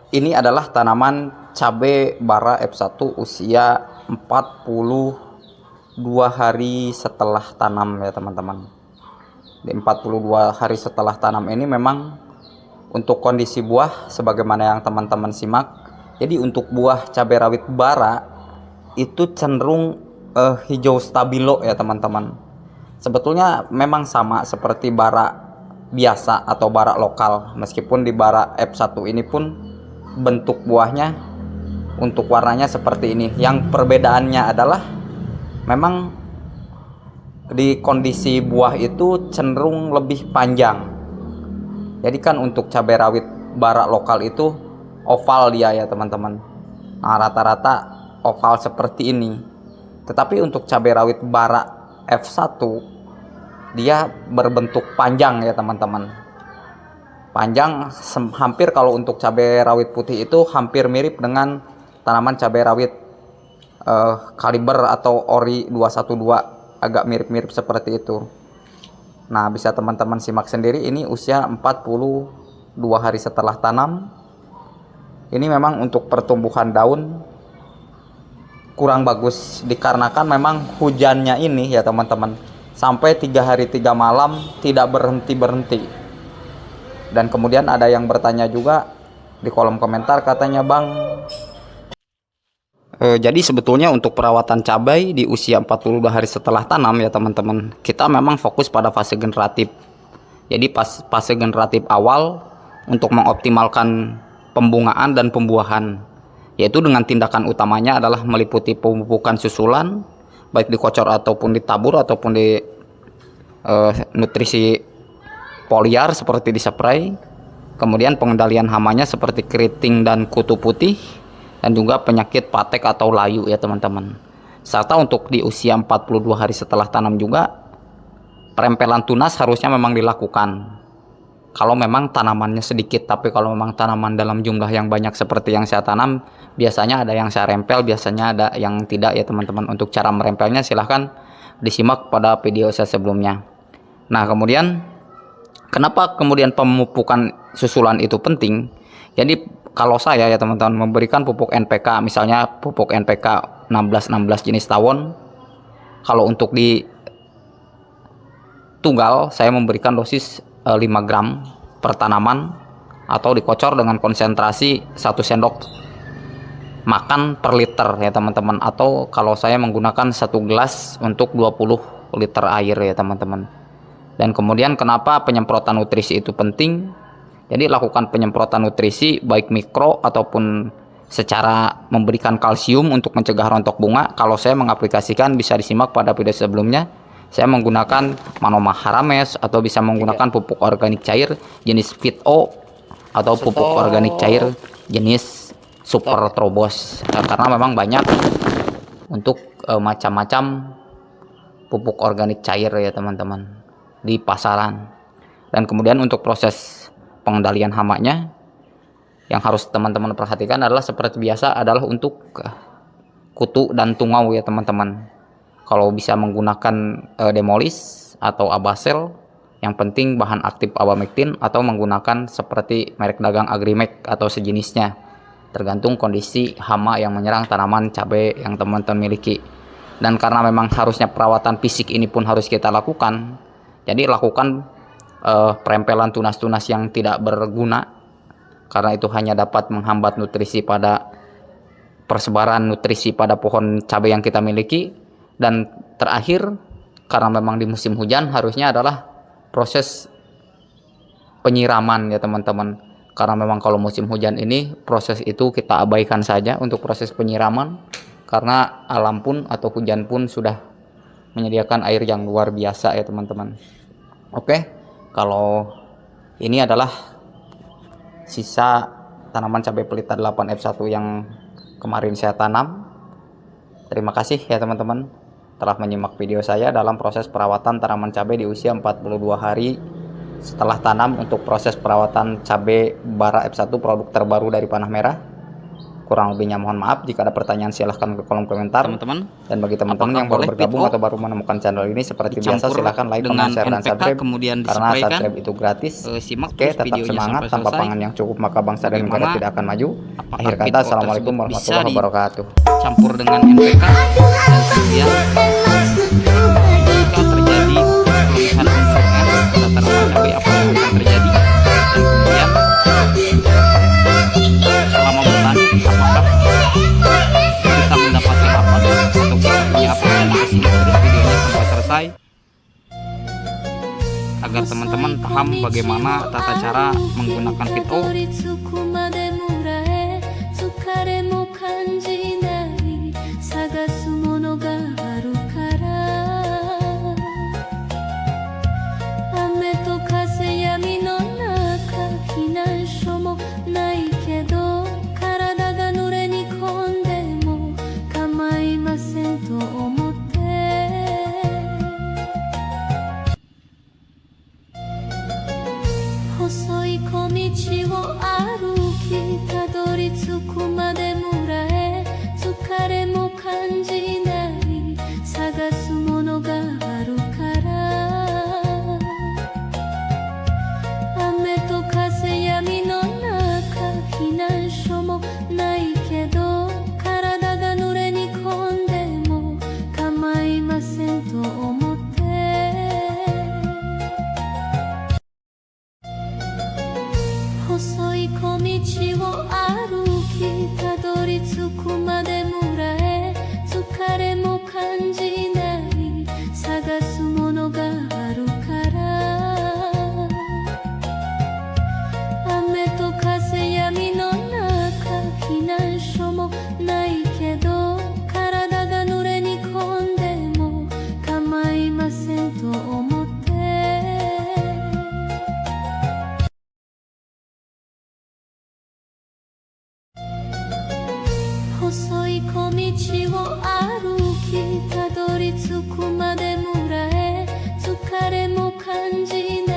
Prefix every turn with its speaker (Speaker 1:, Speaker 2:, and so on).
Speaker 1: Ini adalah tanaman cabai bara F1 usia 42 hari setelah tanam ya teman-teman. Di 42 hari setelah tanam ini memang untuk kondisi buah sebagaimana yang teman-teman simak. Jadi untuk buah cabai rawit bara itu cenderung hijau stabilo ya teman-teman. Sebetulnya memang sama seperti bara biasa atau bara lokal, meskipun di bara F1 ini pun bentuk buahnya untuk warnanya seperti ini. Yang perbedaannya adalah memang di kondisi buah itu cenderung lebih panjang. Jadi kan untuk cabai rawit bara lokal itu oval dia ya teman-teman. Nah, rata-rata oval seperti ini. Tetapi untuk cabai rawit bara F1 dia berbentuk panjang ya teman-teman. Panjang hampir, kalau untuk cabai rawit putih itu hampir mirip dengan tanaman cabai rawit kaliber atau ori 212, agak mirip-mirip seperti itu. Nah, bisa teman-teman simak sendiri, ini usia 42 hari setelah tanam. Ini memang untuk pertumbuhan daun kurang bagus dikarenakan memang hujannya ini ya teman-teman, sampai 3 hari 3 malam tidak berhenti-berhenti. Dan kemudian ada yang bertanya juga di kolom komentar, katanya Bang, jadi sebetulnya untuk perawatan cabai di usia 42 hari setelah tanam ya teman-teman, kita memang fokus pada fase generatif. Jadi fase generatif awal untuk mengoptimalkan pembungaan dan pembuahan, yaitu dengan tindakan utamanya adalah meliputi pemupukan susulan, baik dikocor ataupun ditabur ataupun di nutrisi foliar seperti dispray, kemudian pengendalian hamanya seperti keriting dan kutu putih, dan juga penyakit patek atau layu ya teman-teman. Serta untuk di usia 42 hari setelah tanam juga perempelan tunas harusnya memang dilakukan kalau memang tanamannya sedikit. Tapi kalau memang tanaman dalam jumlah yang banyak seperti yang saya tanam, biasanya ada yang saya rempel, biasanya ada yang tidak ya teman-teman. Untuk cara merempelnya silahkan disimak pada video saya sebelumnya. Nah, kemudian kenapa kemudian pemupukan susulan itu penting? Jadi kalau saya ya teman-teman memberikan pupuk NPK, misalnya pupuk NPK 16-16 jenis tawon, kalau untuk di tunggal saya memberikan dosis 5 gram per tanaman, atau dikocor dengan konsentrasi 1 sendok makan per liter ya teman-teman, atau kalau saya menggunakan 1 gelas untuk 20 liter air ya teman-teman. Dan kemudian kenapa penyemprotan nutrisi itu penting? Jadi lakukan penyemprotan nutrisi baik mikro ataupun secara memberikan kalsium untuk mencegah rontok bunga. Kalau saya mengaplikasikan, bisa disimak pada video sebelumnya, saya menggunakan Manoma Harames, atau bisa menggunakan pupuk organik cair jenis Fit-O atau pupuk organik cair jenis Super Trobos. Karena memang banyak untuk macam-macam pupuk organik cair ya teman-teman di pasaran. Dan kemudian untuk proses pengendalian hamanya yang harus teman-teman perhatikan adalah seperti biasa adalah untuk kutu dan tungau ya teman-teman. Kalau bisa menggunakan Demolis atau Abasel, yang penting bahan aktif Abamectin, atau menggunakan seperti merek dagang Agrimek atau sejenisnya, tergantung kondisi hama yang menyerang tanaman cabai yang teman-teman miliki. Dan karena memang harusnya perawatan fisik ini pun harus kita lakukan, jadi lakukan perempelan tunas-tunas yang tidak berguna, karena itu hanya dapat menghambat nutrisi pada persebaran nutrisi pada pohon cabai yang kita miliki. Dan terakhir, karena memang di musim hujan, harusnya adalah proses penyiraman ya teman-teman. Karena memang kalau musim hujan ini proses itu kita abaikan saja untuk proses penyiraman, karena alam pun atau hujan pun sudah menyediakan air yang luar biasa ya teman-teman. Oke, kalau ini adalah sisa tanaman cabai pelita 8F1 yang kemarin saya tanam. Terima kasih ya teman-teman telah menyimak video saya dalam proses perawatan tanaman cabai di usia 42 hari setelah tanam untuk proses perawatan cabai bara F1 produk terbaru dari Panah Merah. Kurang lebihnya mohon maaf. Jika ada pertanyaan silahkan ke kolom komentar,
Speaker 2: teman-teman.
Speaker 1: dan bagi teman-teman yang baru bergabung atau baru menemukan channel ini, seperti biasa silahkan like, comment, share, dan subscribe,
Speaker 2: kemudian
Speaker 1: karena subscribe itu gratis.
Speaker 2: Simak
Speaker 1: Oke, tetap semangat. Tanpa pangan yang cukup maka bangsa dan negara tidak akan maju. Akhir kata, assalamualaikum warahmatullahi wabarakatuh.
Speaker 2: Campur dengan NPK dan kemudian jika terjadi perubahan unsur N pada tanaman cabai, apa yang akan terjadi, dan kemudian selama bertani apakah kita mendapatkan apa atau kita punya apa. Simak terus videonya sampai selesai agar teman-teman paham bagaimana tata cara menggunakan Fit-O.
Speaker 3: Tadori tsuku made mura e, tsukare mo kanji